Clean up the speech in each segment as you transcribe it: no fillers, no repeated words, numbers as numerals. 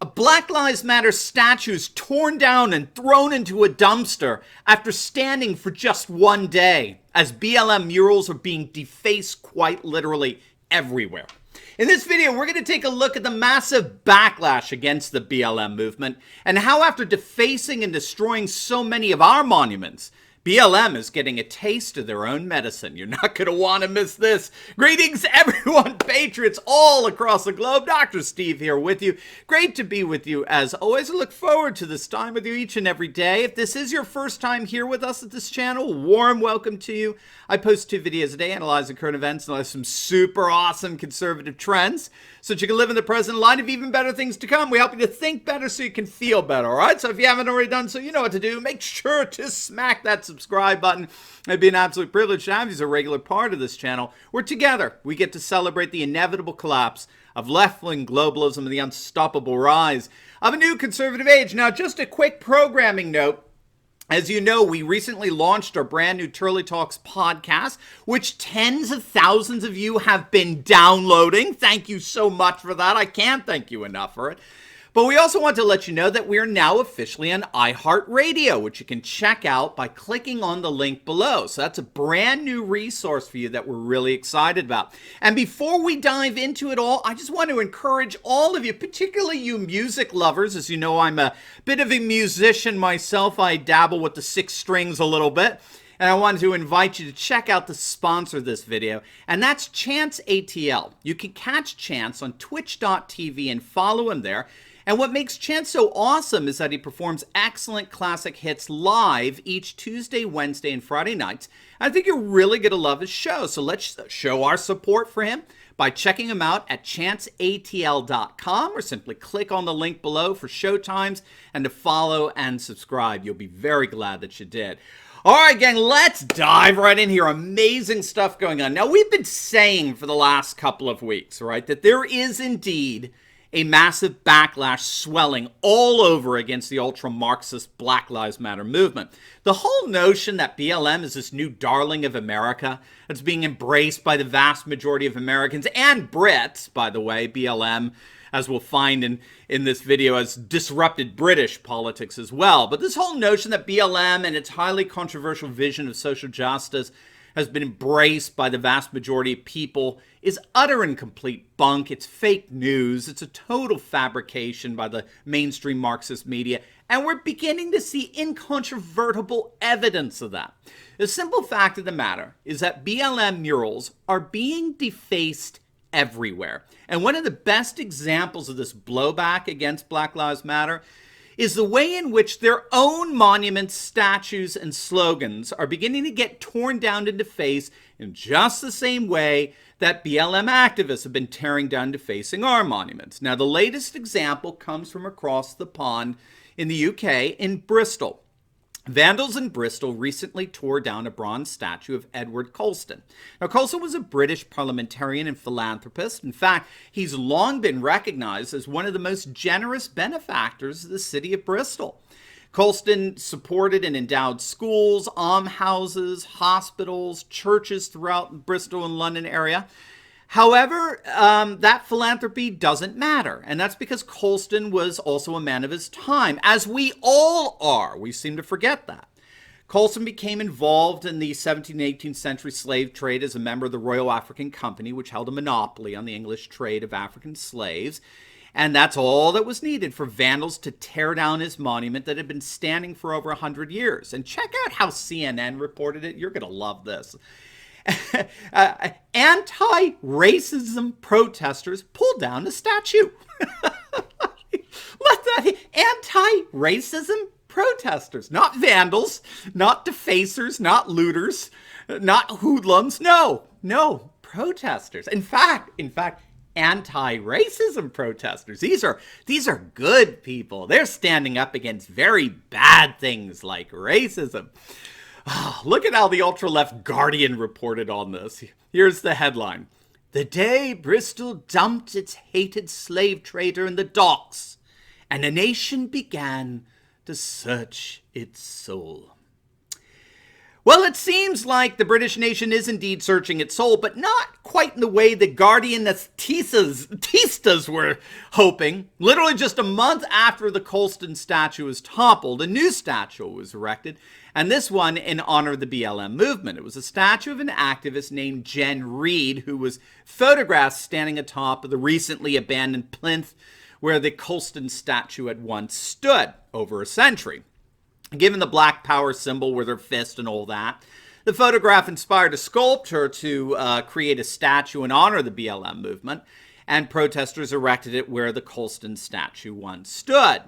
A Black Lives Matter statue is torn down and thrown into a dumpster after standing for just one day, as BLM murals are being defaced quite literally everywhere. In this video, we're going to take a look at the massive backlash against the BLM movement and how, after defacing and destroying so many of our monuments, BLM is getting a taste of their own medicine. You're not going to want to miss this. Greetings, everyone, patriots all across the globe. Dr. Steve here with you. Great to be with you as always. I look forward to this time with you each and every day. If this is your first time here with us at this channel, warm welcome to you. I post 2 videos a day analyzing current events and some super awesome conservative trends so that you can live in the present light of even better things to come. We help you to think better so you can feel better, all right? So if you haven't already done so, you know what to do. Make sure to smack that subscribe button. It'd be an absolute privilege to have you as a regular part of this channel, where together we get to celebrate the inevitable collapse of left-wing globalism and the unstoppable rise of a new conservative age. Now, just a quick programming note. As you know, we recently launched our brand new Turley Talks podcast, which tens of thousands of you have been downloading. Thank you so much for that. I can't thank you enough for it. But we also want to let you know that we are now officially on iHeartRadio, which you can check out by clicking on the link below. So that's a brand new resource for you that we're really excited about. And before we dive into it all, I just want to encourage all of you, particularly you music lovers. As you know, I'm a bit of a musician myself. I dabble with the 6 strings a little bit. And I wanted to invite you to check out the sponsor of this video, and that's Chance ATL. You can catch Chance on twitch.tv and follow him there. And what makes Chance so awesome is that he performs excellent classic hits live each Tuesday, Wednesday, and Friday nights. I think you're really going to love his show. So let's show our support for him by checking him out at chanceatl.com, or simply click on the link below for show times and to follow and subscribe. You'll be very glad that you did. All right, gang, let's dive right in here. Amazing stuff going on. Now, we've been saying for the last couple of weeks, right, that there is indeed a massive backlash swelling all over against the ultra-Marxist Black Lives Matter movement. The whole notion that BLM is this new darling of America that's being embraced by the vast majority of Americans and Brits, by the way. BLM, as we'll find in this video, has disrupted British politics as well. But this whole notion that BLM and its highly controversial vision of social justice has been embraced by the vast majority of people is utter and complete bunk. It's fake news. It's a total fabrication by the mainstream Marxist media. And we're beginning to see incontrovertible evidence of that. The simple fact of the matter is that BLM murals are being defaced everywhere. And one of the best examples of this blowback against Black Lives Matter is the way in which their own monuments, statues, and slogans are beginning to get torn down and defaced in just the same way that BLM activists have been tearing down and defacing our monuments. Now, the latest example comes from across the pond in the UK, in Bristol. Vandals in Bristol recently tore down a bronze statue of Edward Colston. Now, Colston was a British parliamentarian and philanthropist. In fact, he's long been recognized as one of the most generous benefactors of the city of Bristol. Colston supported and endowed schools, almshouses, hospitals, churches throughout the Bristol and London area. However, that philanthropy doesn't matter, and that's because Colston was also a man of his time, as we all are. We seem to forget that. Colston became involved in the 17th and 18th century slave trade as a member of the Royal African Company, which held a monopoly on the English trade of African slaves. And that's all that was needed for vandals to tear down his monument that had been standing for over 100 years. And check out how CNN reported it. You're going to love this. Anti-racism protesters pulled down the statue. Anti-racism protesters, not vandals, not defacers, not looters, not hoodlums. No, protesters. In fact, anti-racism protesters. These are good people. They're standing up against very bad things like racism. Oh, look at how the ultra-left Guardian reported on this. Here's the headline. The day Bristol dumped its hated slave trader in the docks, and a nation began to search its soul. Well, it seems like the British nation is indeed searching its soul, but not quite in the way the Guardianistas were hoping. Literally just a month after the Colston statue was toppled, a new statue was erected, and this one in honor of the BLM movement. It was a statue of an activist named Jen Reed, who was photographed standing atop of the recently abandoned plinth where the Colston statue had once stood over a century. Given the Black Power symbol with her fist and all that, the photograph inspired a sculptor to create a statue in honor of the BLM movement, and protesters erected it where the Colston statue once stood.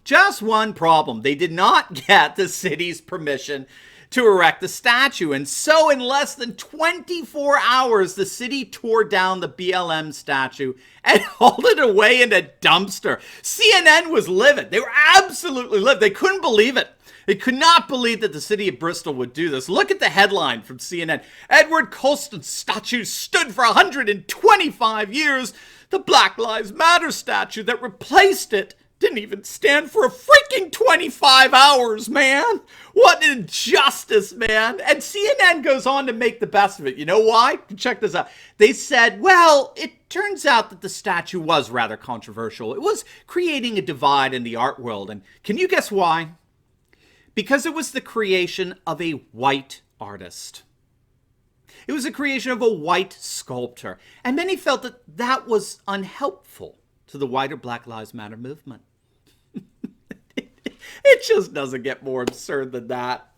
Just one problem. They did not get the city's permission to erect the statue, and so in less than 24 hours, the city tore down the BLM statue and hauled it away in a dumpster. CNN was livid. They were absolutely livid. They couldn't believe it. They could not believe that the city of Bristol would do this. Look at the headline from CNN. Edward Colston's statue stood for 125 years. The Black Lives Matter statue that replaced it didn't even stand for a freaking 25 hours, man. What an injustice, man. And CNN goes on to make the best of it. You know why? Check this out. They said, well, it turns out that the statue was rather controversial. It was creating a divide in the art world. And can you guess why? Because it was the creation of a white artist. It was a creation of a white sculptor. And many felt that that was unhelpful to the wider Black Lives Matter movement. It just doesn't get more absurd than that.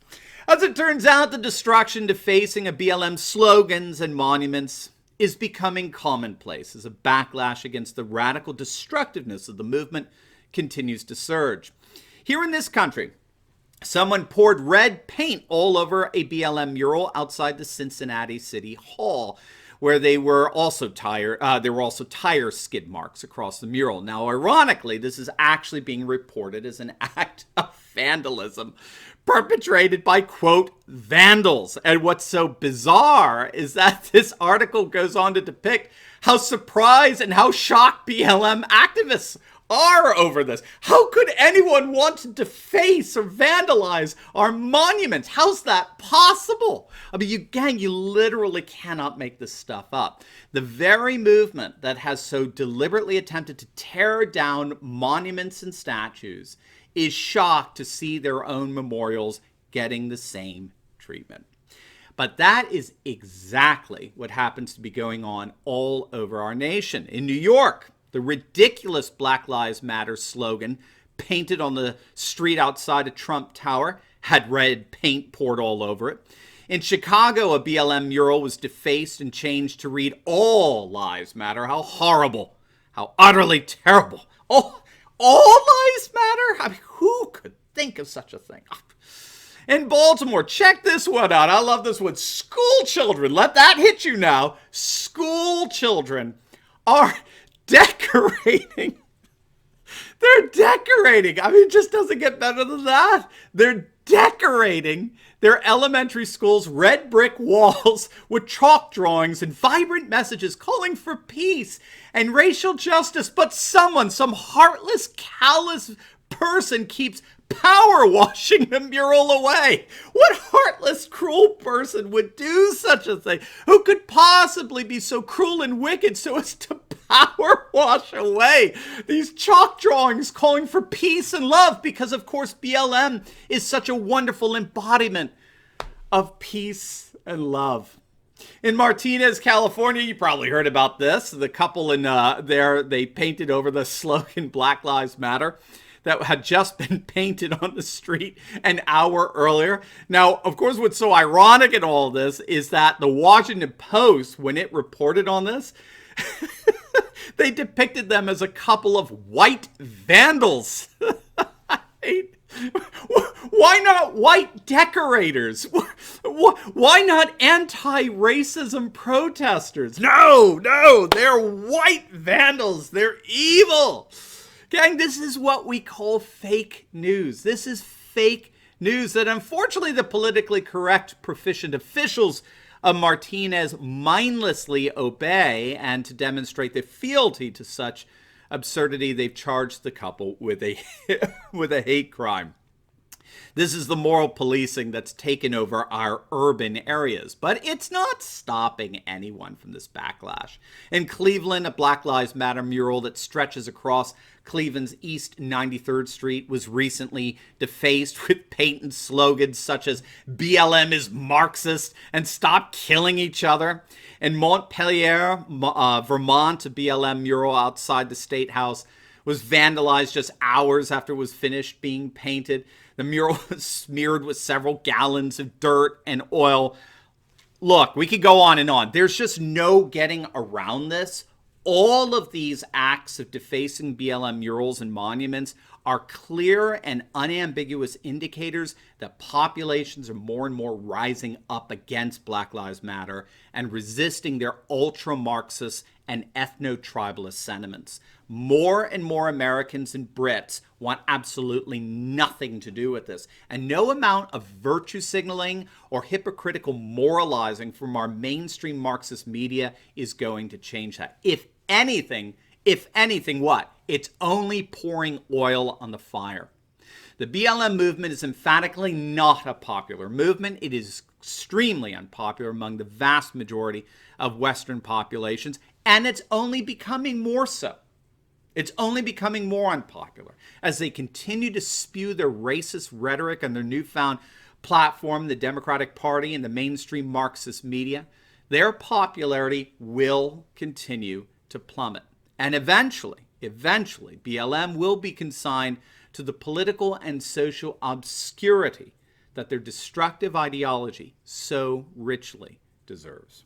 As it turns out, the destruction defacing of BLM slogans and monuments is becoming commonplace as a backlash against the radical destructiveness of the movement continues to surge. Here in this country, someone poured red paint all over a BLM mural outside the Cincinnati City Hall, where there were also tire skid marks across the mural. Now, ironically, this is actually being reported as an act of vandalism perpetrated by, quote, vandals. And what's so bizarre is that this article goes on to depict how surprised and how shocked BLM activists are over this. How could anyone want to deface or vandalize our monuments? How's that possible? I mean, you literally cannot make this stuff up. The very movement that has so deliberately attempted to tear down monuments and statues is shocked to see their own memorials getting the same treatment. But that is exactly what happens to be going on all over our nation. In New York, the ridiculous Black Lives Matter slogan painted on the street outside a Trump Tower had red paint poured all over it. In Chicago, a BLM mural was defaced and changed to read "All Lives Matter." How horrible. How utterly terrible. Oh, all lives matter? I mean, who could think of such a thing? In Baltimore, check this one out. I love this one. School children, let that hit you now. School children are decorating. They're decorating. I mean, it just doesn't get better than that. They're decorating their elementary school's red brick walls with chalk drawings and vibrant messages calling for peace and racial justice. But some heartless, callous person keeps power washing the mural away. What heartless, cruel person would do such a thing? Who could possibly be so cruel and wicked so as to power wash away these chalk drawings calling for peace and love? Because, of course, BLM is such a wonderful embodiment of peace and love. In Martinez, California, you probably heard about this. The couple in there, they painted over the slogan "Black Lives Matter" that had just been painted on the street an hour earlier. Now, of course, what's so ironic in all this is that the Washington Post, when it reported on this, they depicted them as a couple of white vandals. Why not white decorators? Why not anti-racism protesters? No, they're white vandals. They're evil. Gang, this is what we call fake news. This is fake news that unfortunately the politically correct proficient officials of Martinez mindlessly obey, and to demonstrate their fealty to such absurdity, they've charged the couple with a hate crime. This is the moral policing that's taken over our urban areas, but it's not stopping anyone from this backlash. In Cleveland, a Black Lives Matter mural that stretches across Cleveland's East 93rd Street was recently defaced with patent slogans such as BLM is Marxist and stop killing each other. In Montpelier, Vermont, a BLM mural outside the State House was vandalized just hours after it was finished being painted. The mural was smeared with several gallons of dirt and oil. Look, we could go on and on. There's just no getting around this. All of these acts of defacing BLM murals and monuments are clear and unambiguous indicators that populations are more and more rising up against Black Lives Matter and resisting their ultra-Marxist and ethno-tribalist sentiments. More and more Americans and Brits want absolutely nothing to do with this, and no amount of virtue signaling or hypocritical moralizing from our mainstream Marxist media is going to change that. If anything, what? It's only pouring oil on the fire. The BLM movement is emphatically not a popular movement. It is extremely unpopular among the vast majority of Western populations, and it's only becoming more so. It's only becoming more unpopular as they continue to spew their racist rhetoric on their newfound platform, the Democratic Party and the mainstream Marxist media. Their popularity will continue to plummet. And eventually, BLM will be consigned to the political and social obscurity that their destructive ideology so richly deserves.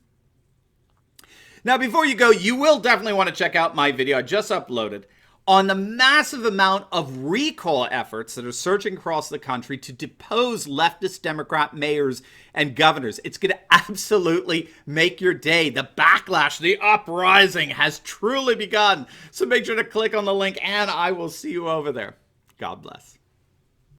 Now, before you go, you will definitely want to check out my video I just uploaded on the massive amount of recall efforts that are surging across the country to depose leftist Democrat mayors and governors. It's going to absolutely make your day. The backlash, the uprising has truly begun. So make sure to click on the link, and I will see you over there. God bless.